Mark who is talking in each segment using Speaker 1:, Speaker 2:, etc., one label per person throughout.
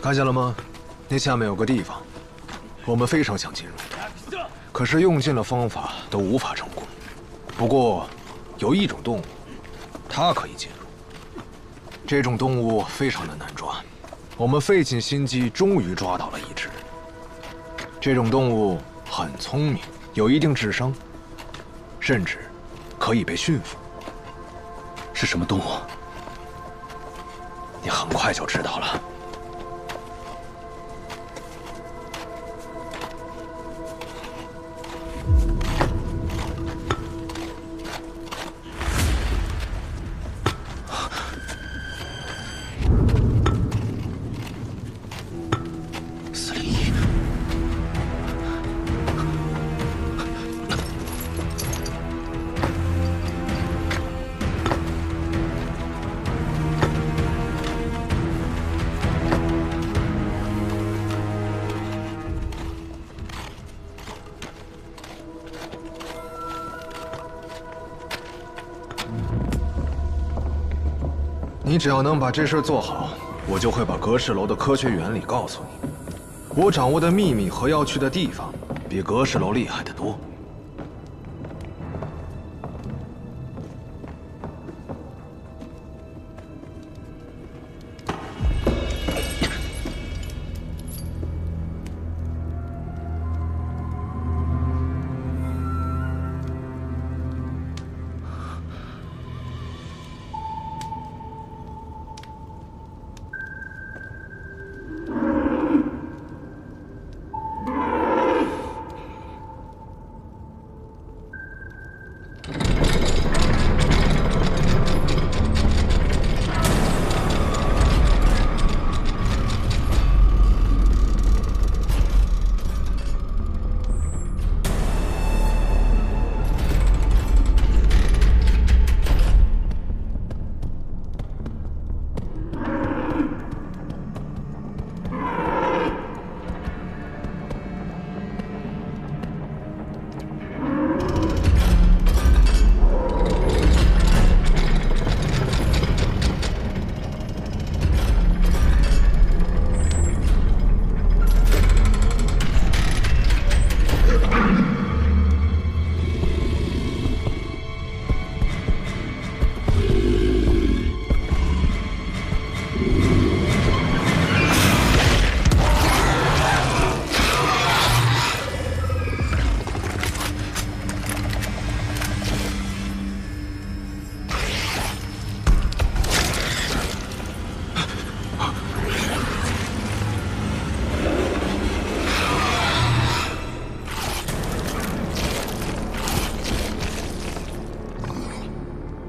Speaker 1: 看见了吗？那下面有个地方，我们非常想进入，可是用尽了方法都无法成功。不过，有一种动物，它可以进入。这种动物非常的难抓，我们费尽心机，终于抓到了一只。这种动物很聪明，有一定智商，甚至可以被驯服。
Speaker 2: 是什么动物？
Speaker 1: 你很快就知道了。
Speaker 2: 401。
Speaker 1: 你只要能把这事做好，我就会把格式楼的科学原理告诉你。我掌握的秘密和要去的地方，比格式楼厉害得多。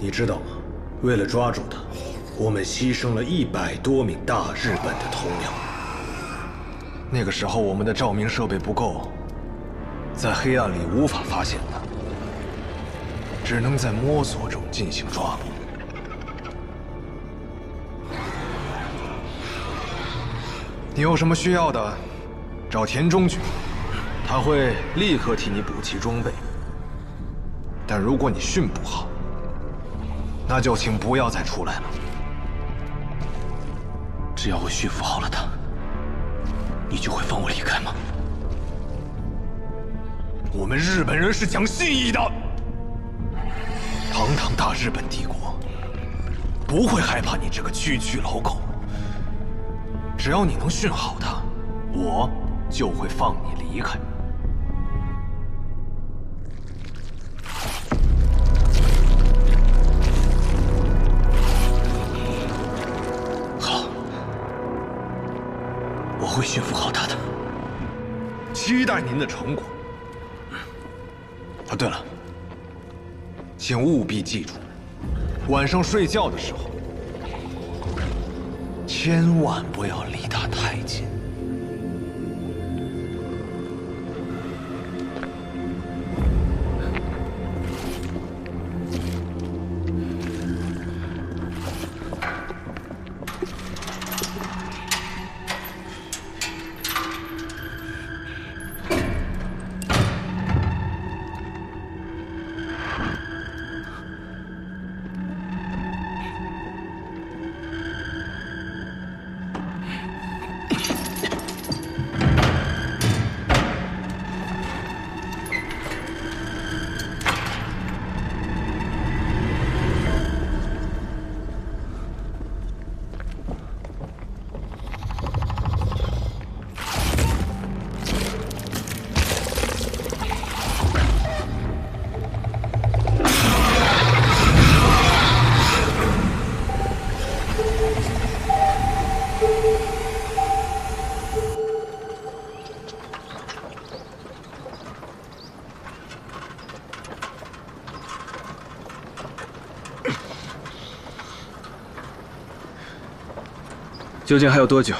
Speaker 1: 你知道吗？为了抓住他，我们牺牲了100多名大日本的头鸟。那个时候我们的照明设备不够，在黑暗里无法发现他，只能在摸索中进行抓捕。你有什么需要的，找田中君，他会立刻替你补齐装备。但如果你训不好，那就请不要再出来了。
Speaker 2: 只要我驯服好了他，你就会放我离开吗？
Speaker 1: 我们日本人是讲信义的，堂堂大日本帝国不会害怕你这个区区老狗。只要你能训好他，我就会放你离开。
Speaker 2: 我会驯服好他的，
Speaker 1: 期待您的成果。啊，对了，请务必记住，晚上睡觉的时候，千万不要离他太近。
Speaker 2: 究竟还有多久？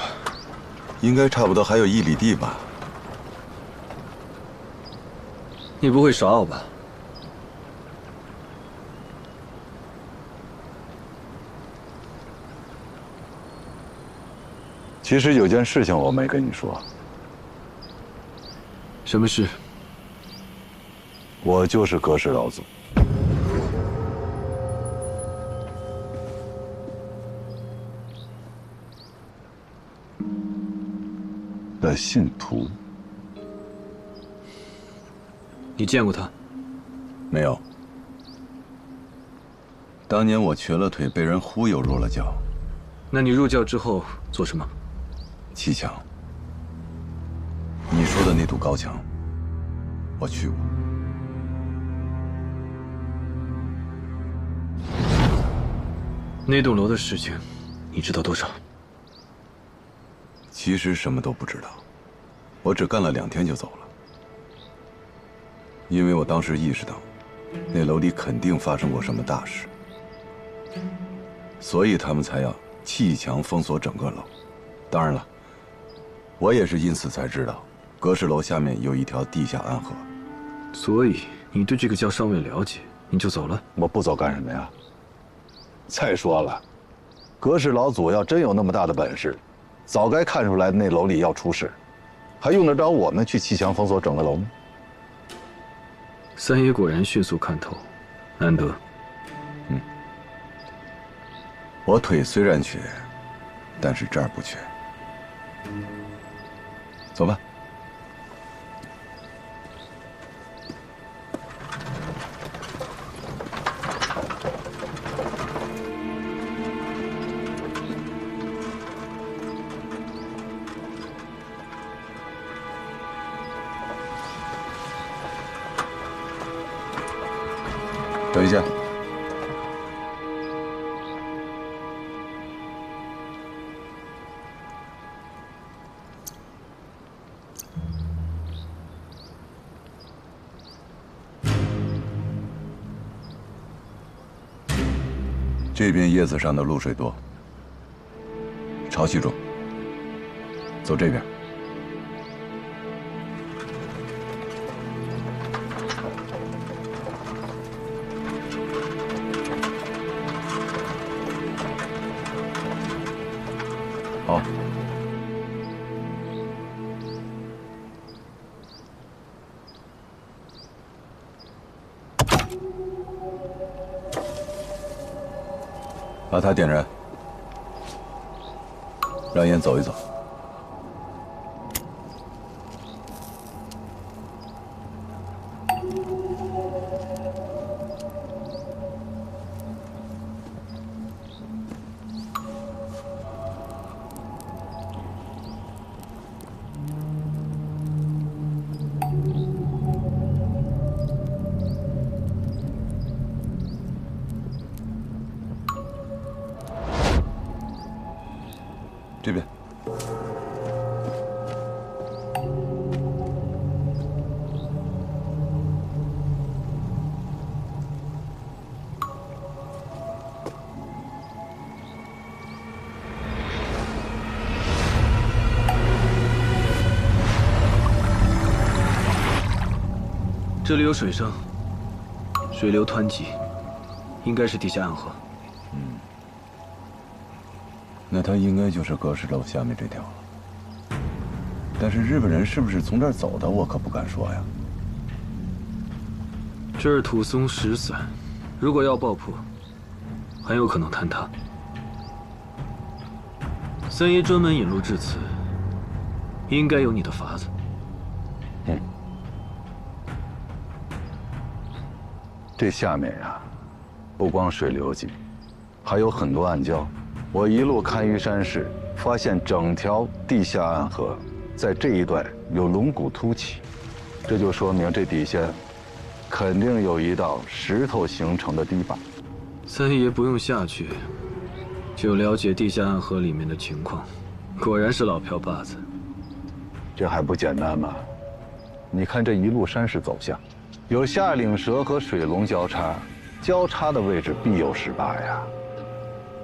Speaker 3: 应该差不多还有1里地吧。
Speaker 2: 你不会耍我吧？
Speaker 3: 其实有件事情我没跟你说，
Speaker 2: 什么事？
Speaker 3: 我就是葛氏老祖的信徒。
Speaker 2: 你见过他？
Speaker 3: 没有。当年我瘸了腿，被人忽悠入了教。
Speaker 2: 那你入教之后做什么？
Speaker 3: 砌墙。你说的那堵高墙，我去过。
Speaker 2: 那栋楼的事情，你知道多少？
Speaker 3: 其实什么都不知道，我只干了2天就走了。因为我当时意识到，那楼里肯定发生过什么大事，所以他们才要砌墙封锁整个楼。当然了，我也是因此才知道，葛氏楼下面有一条地下暗河。
Speaker 2: 所以你对这个教尚未了解，你就走了？
Speaker 4: 我不走干什么呀？再说了，葛氏老祖要真有那么大的本事，早该看出来那楼里要出事，还用得着我们去砌墙封锁整个楼吗？
Speaker 2: 三爷果然迅速看透，难得。
Speaker 3: 我腿虽然瘸，但是这儿不瘸。走吧。等一下。这边叶子上的露水多，潮气重。走这边。好。把它点燃，让烟走一走。这边。
Speaker 2: 这里有水声，水流湍急，应该是地下暗河。
Speaker 3: 那它应该就是葛氏楼下面这条了。但是日本人是不是从这儿走的，我可不敢说呀。
Speaker 2: 这儿土松石散，如果要爆破，很有可能坍塌。三爷专门引路至此，应该有你的法子。
Speaker 4: 这下面呀，不光水流急，还有很多暗礁。我一路看于山势，发现整条地下暗河在这一段有龙骨凸起，这就说明这底下肯定有一道石头形成的堤坝。
Speaker 2: 三爷不用下去，就了解地下暗河里面的情况。果然是老瓢把子。
Speaker 4: 这还不简单吗？你看这一路山势走向，有下岭蛇和水龙交叉，交叉的位置必有18呀。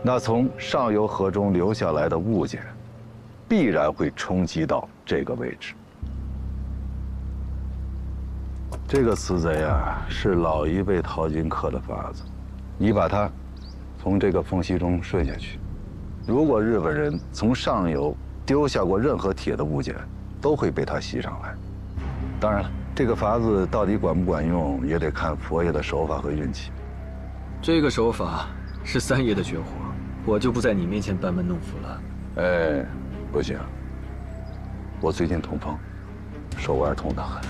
Speaker 4: 那从上游河中流下来的物件，必然会冲击到这个位置。这个死贼啊，是老一辈淘金客的法子。你把他从这个缝隙中顺下去，如果日本人从上游丢下过任何铁的物件，都会被他吸上来。当然了，这个法子到底管不管用，也得看佛爷的手法和运气。
Speaker 2: 这个手法是三爷的绝活，我就不在你面前班门弄斧了。
Speaker 4: 哎，不行，我最近痛风，手腕痛得很。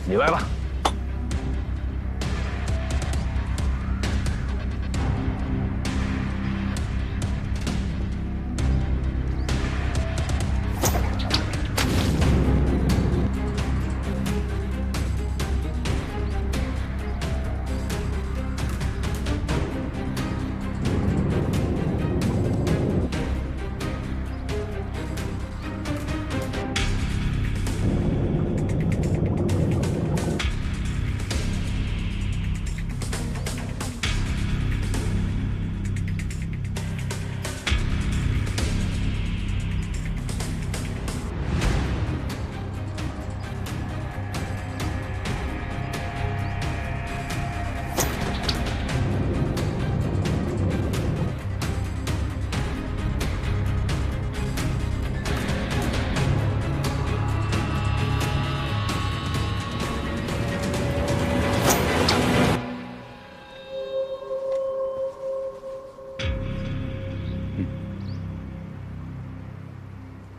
Speaker 4: 你来吧。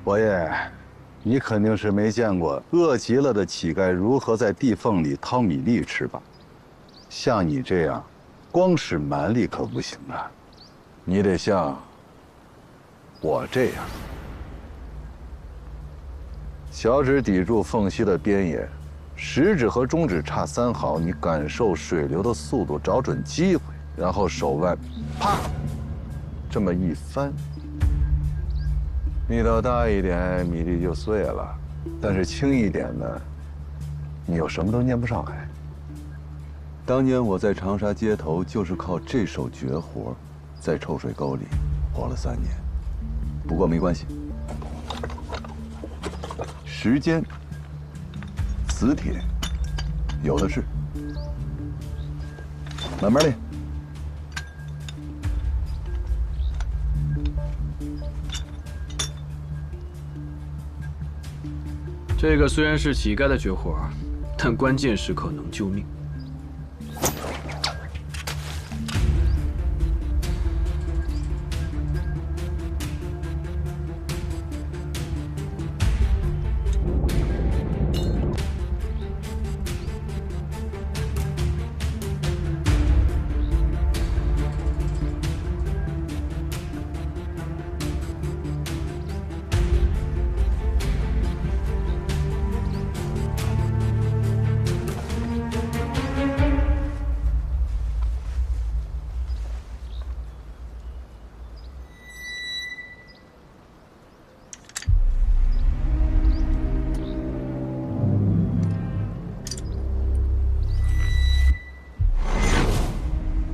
Speaker 4: 佛爷，你肯定是没见过饿极了的乞丐如何在地缝里掏米粒吃吧？像你这样，光使蛮力可不行啊，你得像我这样，小指抵住缝隙的边沿，食指和中指差3毫，你感受水流的速度，找准机会，然后手腕，啪，这么一翻。力道大一点，米粒就碎了；但是轻一点呢，你又什么都念不上来。
Speaker 3: 当年我在长沙街头就是靠这手绝活，在臭水沟里活了3年。不过没关系，时间、磁铁有的是，慢慢练。
Speaker 2: 这个虽然是乞丐的绝活，但关键时刻能救命。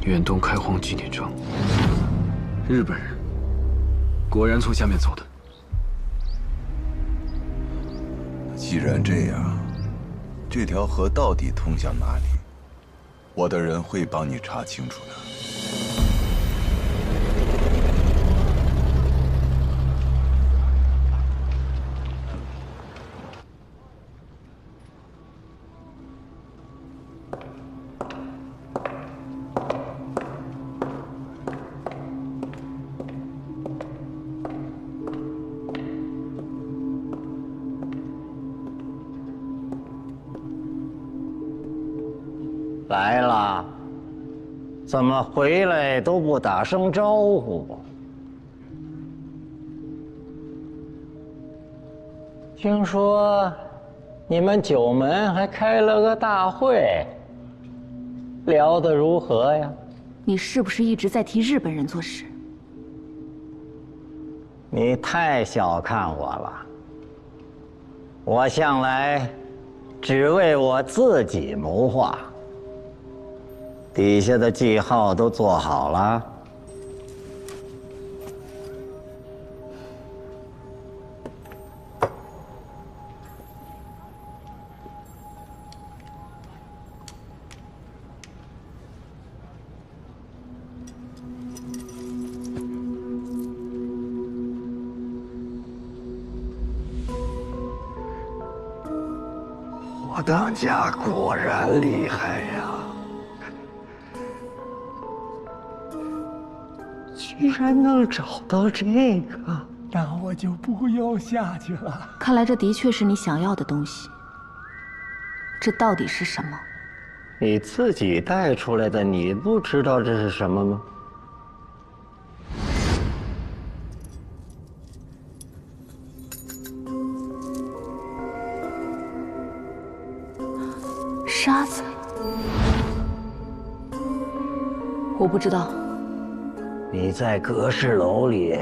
Speaker 2: 远东开荒纪念章，日本人果然从下面走的。
Speaker 3: 既然这样，这条河到底通向哪里？我的人会帮你查清楚的。
Speaker 5: 来了，怎么回来都不打声招呼？听说你们九门还开了个大会，聊得如何呀？
Speaker 6: 你是不是一直在替日本人做事？
Speaker 5: 你太小看我了。我向来只为我自己谋划，底下的记号都做好了。我当家果然厉害呀！居然能找到这个，那我就不要下去了。
Speaker 6: 看来这的确是你想要的东西。这到底是什么？
Speaker 5: 你自己带出来的，你不知道这是什么吗？
Speaker 6: 沙子，我不知道。
Speaker 5: 你在阁侍楼里，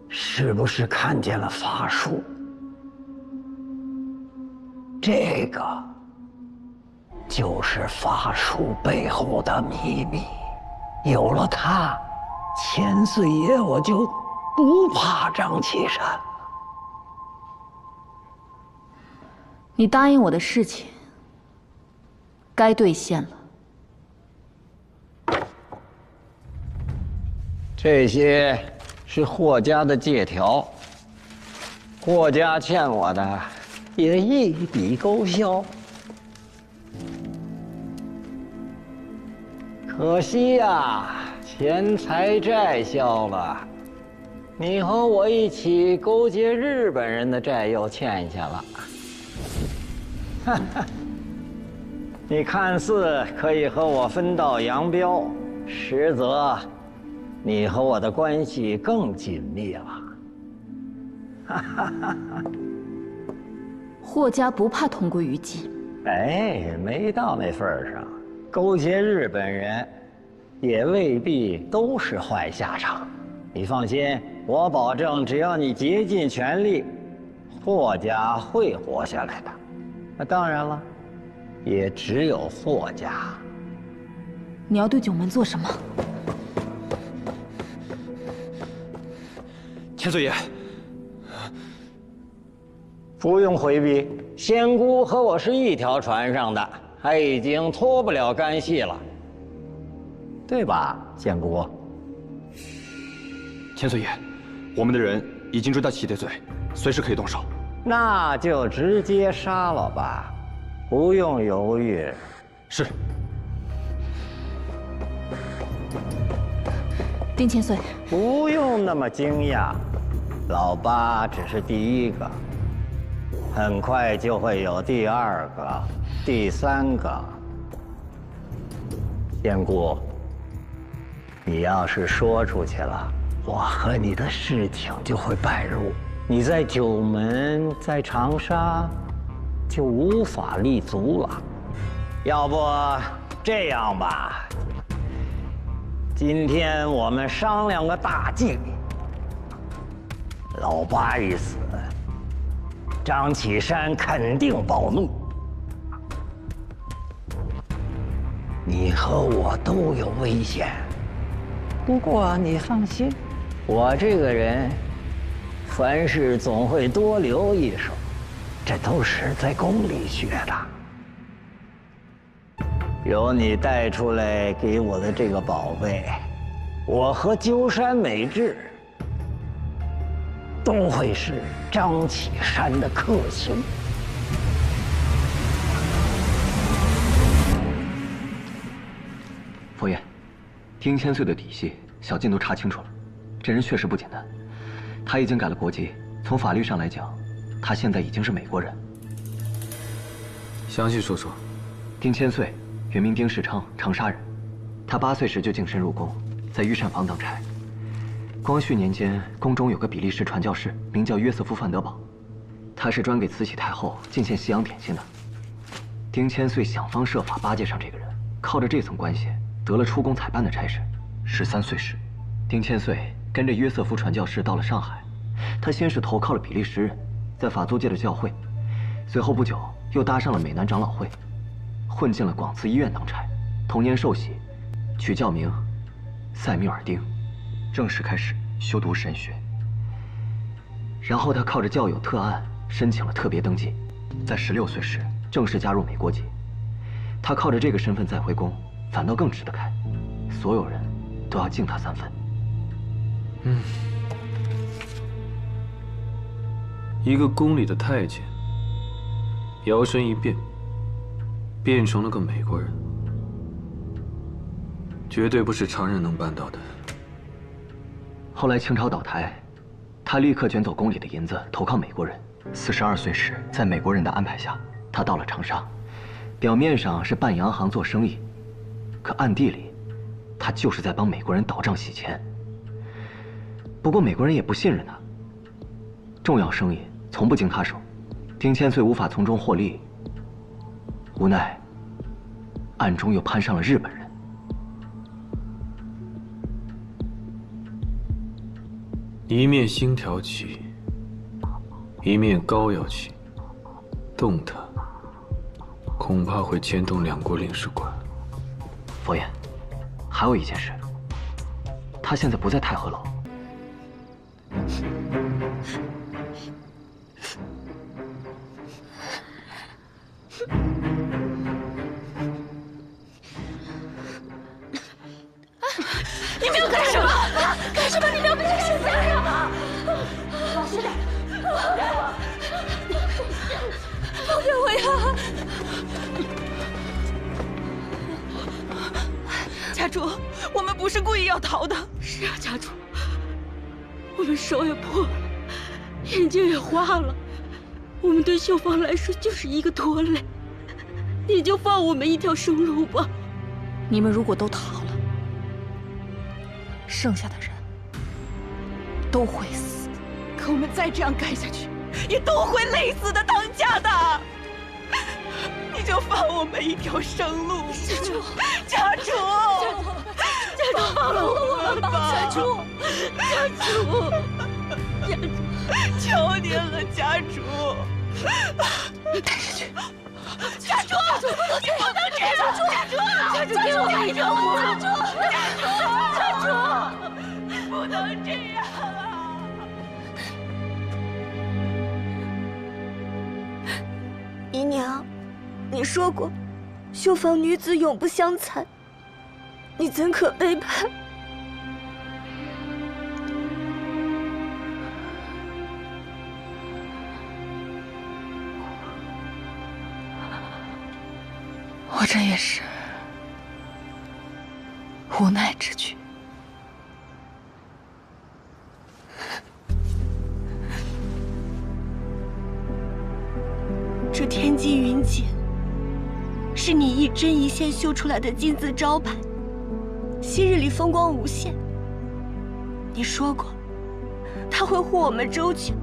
Speaker 5: 是不是看见了法术？这个就是法术背后的秘密。有了它，千岁爷我就不怕张启山了。
Speaker 6: 你答应我的事情，该兑现了。
Speaker 5: 这些是霍家的借条，霍家欠我的也一笔勾销。可惜呀，钱财债消了，你和我一起勾结日本人的债又欠下了。哈哈。你看似可以和我分道扬镳，实则你和我的关系更紧密了。哈哈哈哈！
Speaker 6: 霍家不怕同归于尽。
Speaker 5: 哎，没到那份儿上，勾结日本人也未必都是坏下场。你放心，我保证，只要你竭尽全力，霍家会活下来的。那当然了。也只有霍家。
Speaker 6: 你要对九门做什么？
Speaker 2: 千岁爷，
Speaker 5: 不用回避，仙姑和我是一条船上的，她已经脱不了干系了，对吧，仙姑？
Speaker 2: 千岁爷，我们的人已经追到齐贼罪，随时可以动手。
Speaker 5: 那就直接杀了吧。不用犹豫。
Speaker 2: 是。
Speaker 6: 丁千岁，
Speaker 5: 不用那么惊讶，老八只是第一个，很快就会有第二个、第三个。仙姑，你要是说出去了，我和你的事情就会败露。你在九门，在长沙。就无法立足了。要不这样吧，今天我们商量个大计。老八一死，张启山肯定暴怒，你和我都有危险。不过你放心，我这个人凡事总会多留一手。这都是在宫里学的。有你带出来给我的这个宝贝，我和鸠山美智都会是张启山的克星。
Speaker 2: 佛爷，丁千岁的底细，小静都查清楚了。这人确实不简单，他已经改了国籍，从法律上来讲。他现在已经是美国人。详细说说。丁千岁，原名丁世昌，长沙人。他8岁时就净身入宫，在御膳房当差。光绪年间，宫中有个比利时传教士，名叫约瑟夫·范德堡，他是专给慈禧太后进献西洋点心的。丁千岁想方设法巴结上这个人，靠着这层关系得了出宫采办的差事。13岁时，丁千岁跟着约瑟夫传教士到了上海。他先是投靠了比利时人，在法租界的教会，随后不久又搭上了美南长老会，混进了广慈医院当差。同年受洗，取教名塞缪尔丁，正式开始修读神学。然后他靠着教友特案申请了特别登记，在16岁时正式加入美国籍。他靠着这个身份再回宫，反倒更吃得开，所有人都要敬他3分。
Speaker 7: 一个宫里的太监，摇身一变，变成了个美国人，绝对不是常人能办到的。
Speaker 2: 后来清朝倒台，他立刻卷走宫里的银子，投靠美国人。42岁时，在美国人的安排下，他到了长沙，表面上是办洋行做生意，可暗地里，他就是在帮美国人倒账洗钱。不过美国人也不信任他，重要生意从不经他手，丁千岁无法从中获利，无奈暗中又攀上了日本人。
Speaker 7: 一面星条旗，一面膏药旗，动它，恐怕会牵动2国领事馆。
Speaker 2: 佛爷，还有一件事，他现在不在太和楼。
Speaker 8: 你们要干什么？干什么？你们要干什么？干什么？老实点！放开我呀！家主，我们不是故意要逃的。是啊，家主，我们手也破了，眼睛也花了，我们对秀芳来说就是一个拖累。你就放我们一条生路吧。
Speaker 6: 你们如果都逃了，剩下的人都会死。
Speaker 8: 可我们再这样干下去，也都会累死的，当家的。你就放我们一条生路，家主，家主，放了我们吧，家主，求您了，家主，
Speaker 6: 你带下去。
Speaker 8: 家主，你不能这样，家主，家主，给我一条活路，家主，不能这样啊！
Speaker 9: 姨娘，你说过，绣坊女子永不相残，你怎可背叛？
Speaker 6: 我这也是无奈之举。
Speaker 9: 这天机云锦是你一针一线绣出来的金字招牌，昔日里风光无限。你说过，他会护我们周全，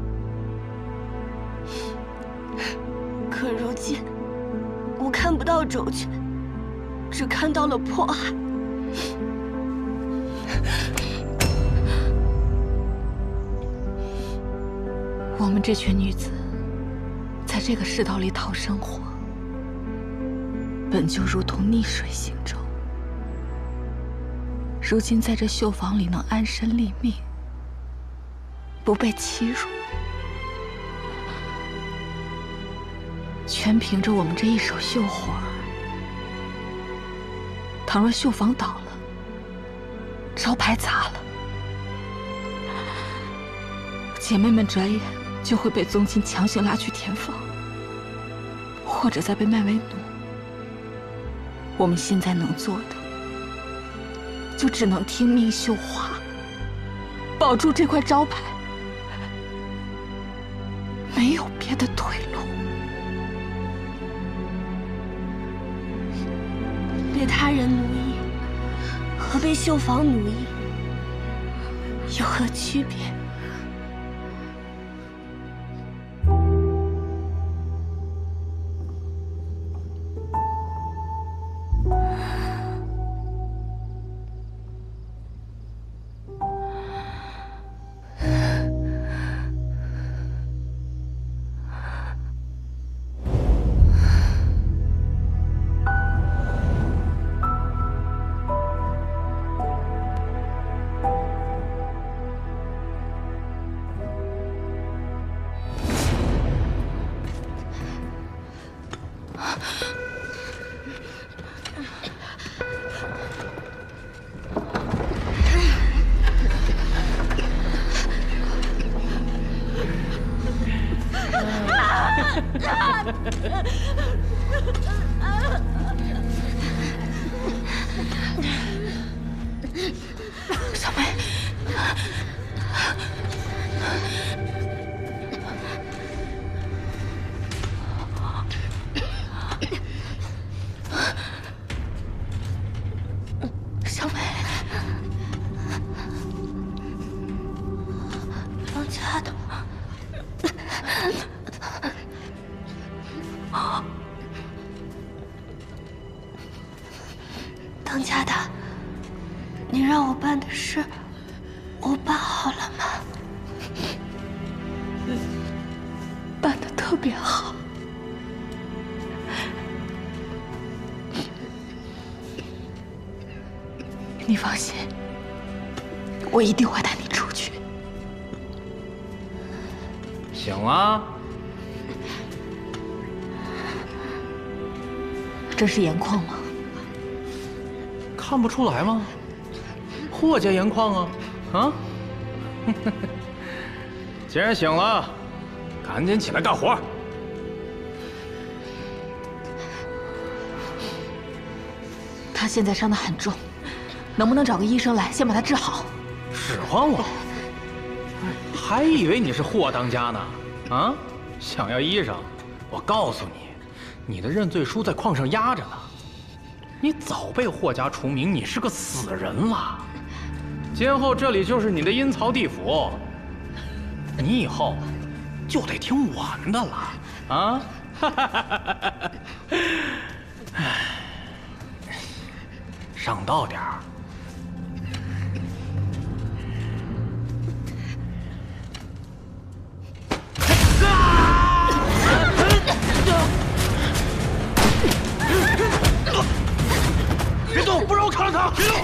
Speaker 9: 可如今我看不到周全，只看到了迫害。
Speaker 6: 我们这群女子，在这个世道里讨生活，本就如同逆水行舟。如今在这绣坊里能安身立命，不被欺辱，全凭着我们这一手绣活儿。倘若绣坊倒了，招牌砸了，姐妹们转眼就会被宗亲强行拉去填房，或者再被卖为奴。我们现在能做的，就只能听命绣花，保住这块招牌，没有别的退路。
Speaker 9: 被他人奴役和被绣坊奴役有何区别？
Speaker 6: 小梅，小梅，
Speaker 9: 当家的，当家的，你让我办的事，我办好了吗？
Speaker 6: 办得特别好。你放心，我一定会带你出去。
Speaker 5: 醒了？
Speaker 6: 这是盐矿吗？
Speaker 5: 看不出来吗？霍家盐矿啊！啊！既然醒了，赶紧起来干活。
Speaker 6: 他现在伤得很重，能不能找个医生来先把他治好？
Speaker 5: 使唤我？还以为你是霍当家呢！啊！想要医生，我告诉你，你的认罪书在矿上压着呢。你早被霍家除名，你是个死人了。今后这里就是你的阴曹地府，你以后就得听我们的了啊！唉，上道点儿。别动，不让我看到他！别动！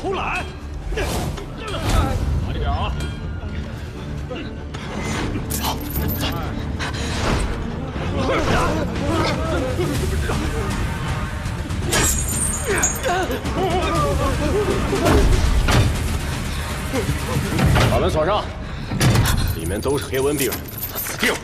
Speaker 5: 偷懒！快点啊！好，
Speaker 10: 把门锁上，里面都是黑温病人，他死定了。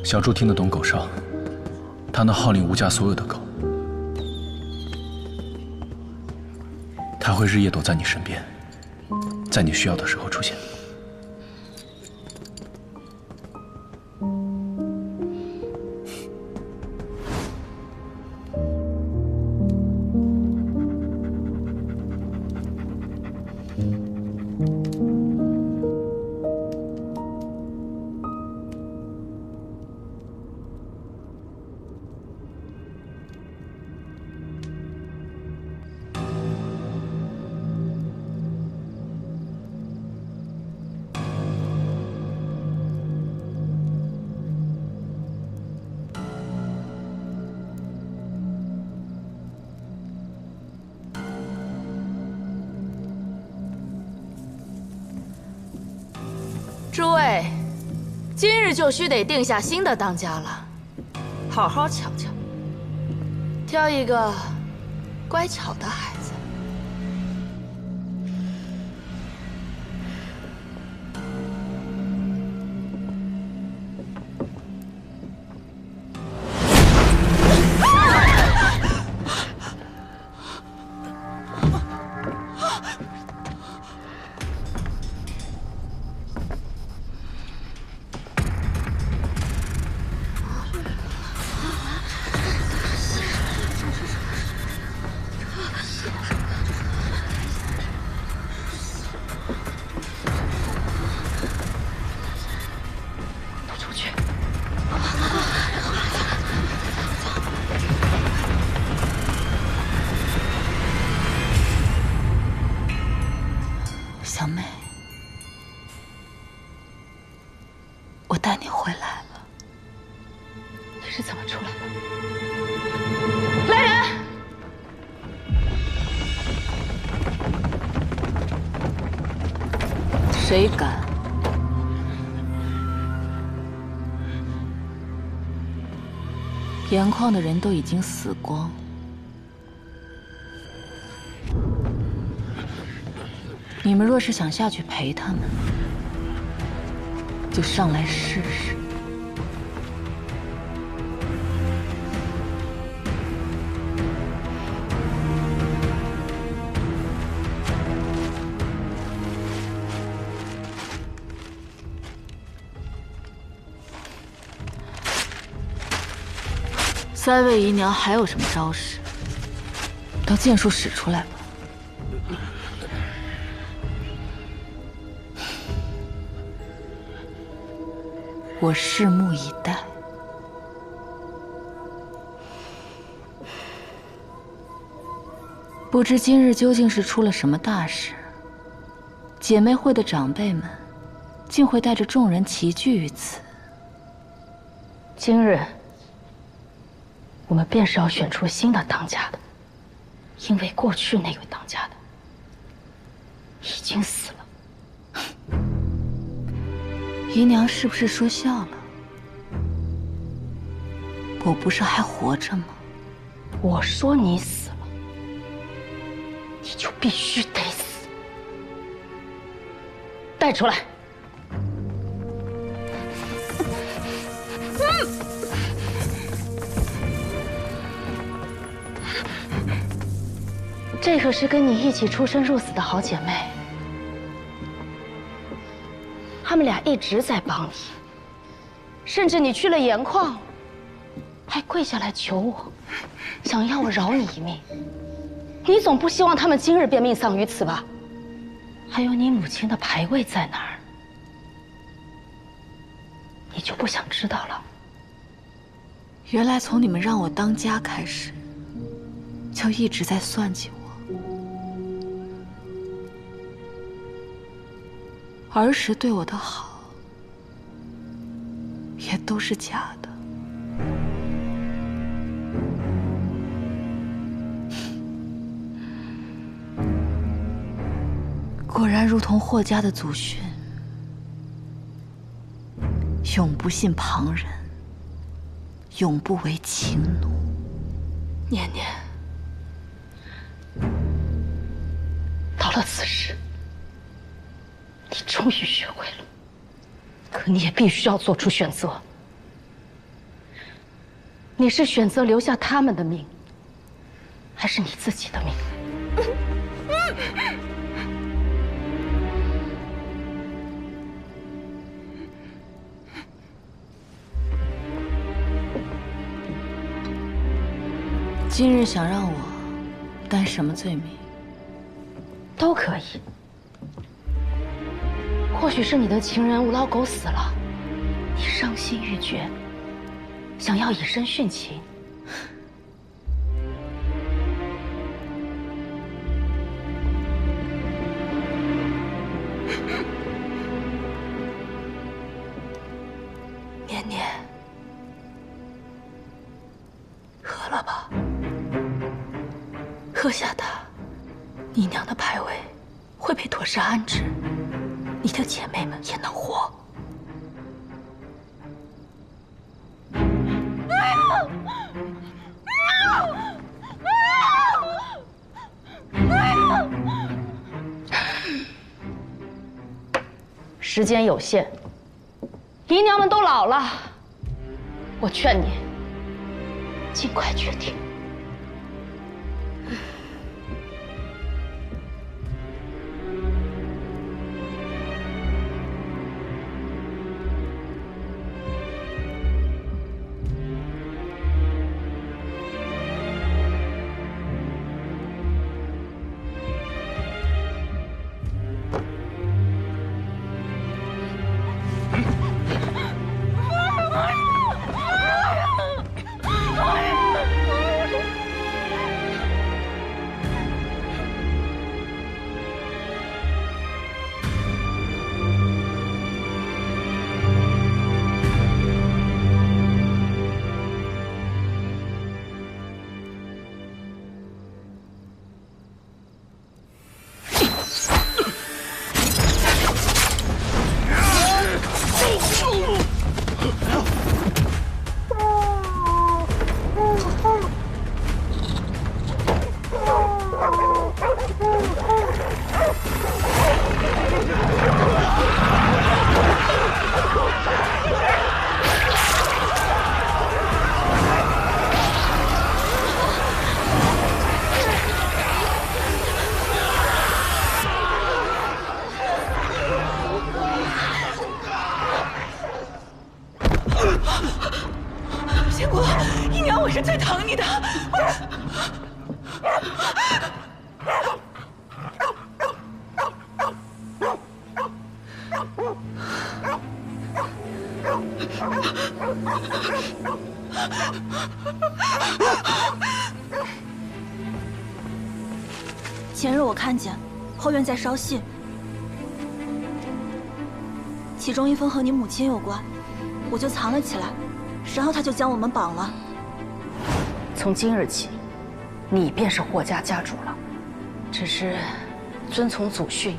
Speaker 11: 小柱听得懂狗哨，他能号令吴家所有的狗。他会日夜躲在你身边，在你需要的时候出现。
Speaker 12: 诸位，今日就须得定下新的当家了，好好瞧瞧，挑一个乖巧的孩子。
Speaker 6: 小妹，我带你回来了。你是怎么出来的？来人！谁敢？盐矿的人都已经死光。你们若是想下去陪他们，就上来试试。三位姨娘还有什么招式？都剑术使出来吧。我拭目以待。不知今日究竟是出了什么大事，姐妹会的长辈们竟会带着众人齐聚于此。
Speaker 13: 今日，我们便是要选出新的当家的，因为过去那位当家的已经死了。
Speaker 6: 姨娘是不是说笑了？我不是还活着吗？
Speaker 13: 我说你死了，你就必须得死。带出来。这可是跟你一起出生入死的好姐妹，她们俩一直在帮你，甚至你去了盐矿，还跪下来求我，想要我饶你一命。你总不希望他们今日便命丧于此吧？还有你母亲的牌位在哪儿，你就不想知道了？
Speaker 6: 原来从你们让我当家开始，就一直在算计我。儿时对我的好，也都是假的。果然如同霍家的祖训，永不信旁人，永不为情奴。
Speaker 13: 念念，到了此时，你终于学会了，可你也必须要做出选择。你是选择留下他们的命，还是你自己的命？
Speaker 6: 今日想让我担什么罪名？
Speaker 13: 都可以。或许是你的情人无老狗死了，你伤心欲绝，想要以身殉情。
Speaker 6: 念念，喝了吧。喝下它，你娘的牌位会被妥善安置，你的姐妹们也能活。
Speaker 13: 时间有限，姨娘们都老了，我劝你尽快决定。
Speaker 8: 建国，姨娘，我是最疼你的。
Speaker 9: 前日我看见后院在烧信，
Speaker 14: 其中一封和你母亲有关，我就藏了起来，然后他就将我们绑了。
Speaker 13: 从今日起，你便是霍家家主了。只是遵从祖训，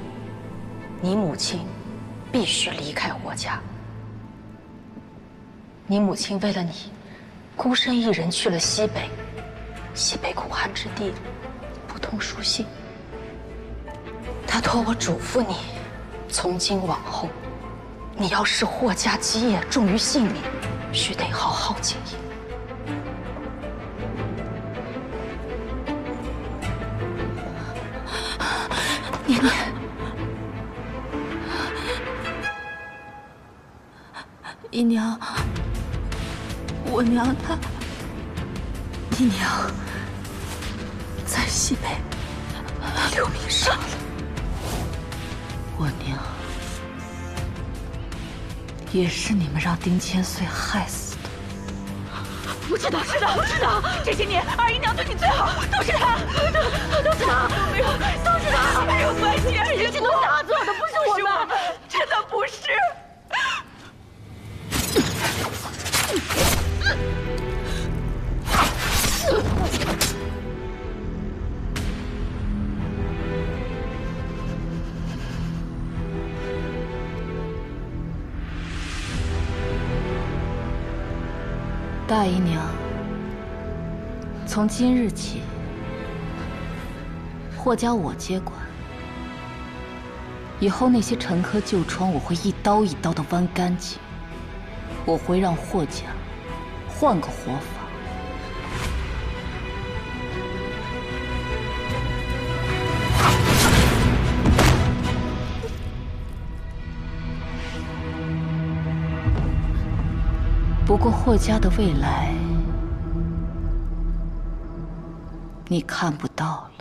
Speaker 13: 你母亲必须离开霍家。你母亲为了你，孤身一人去了西北，西北苦寒之地，不通书信。她托我嘱咐你，从今往后，你要使霍家基业重于性命，须得好好经营。
Speaker 6: 年年，姨娘，我娘她，姨娘在西北留名上了。我娘也是你们让丁千岁害死的。
Speaker 8: 我知道，这些年二姨娘对你最好，都是她，都是她，都是她，没有关系，二姨娘都是她做的，不是我们，真的不是。
Speaker 6: 大姨娘，从今日起，霍家我接管。以后那些陈疴旧疮，我会一刀一刀的剜干净。我会让霍家换个活法。不过霍家的未来，你看不到了。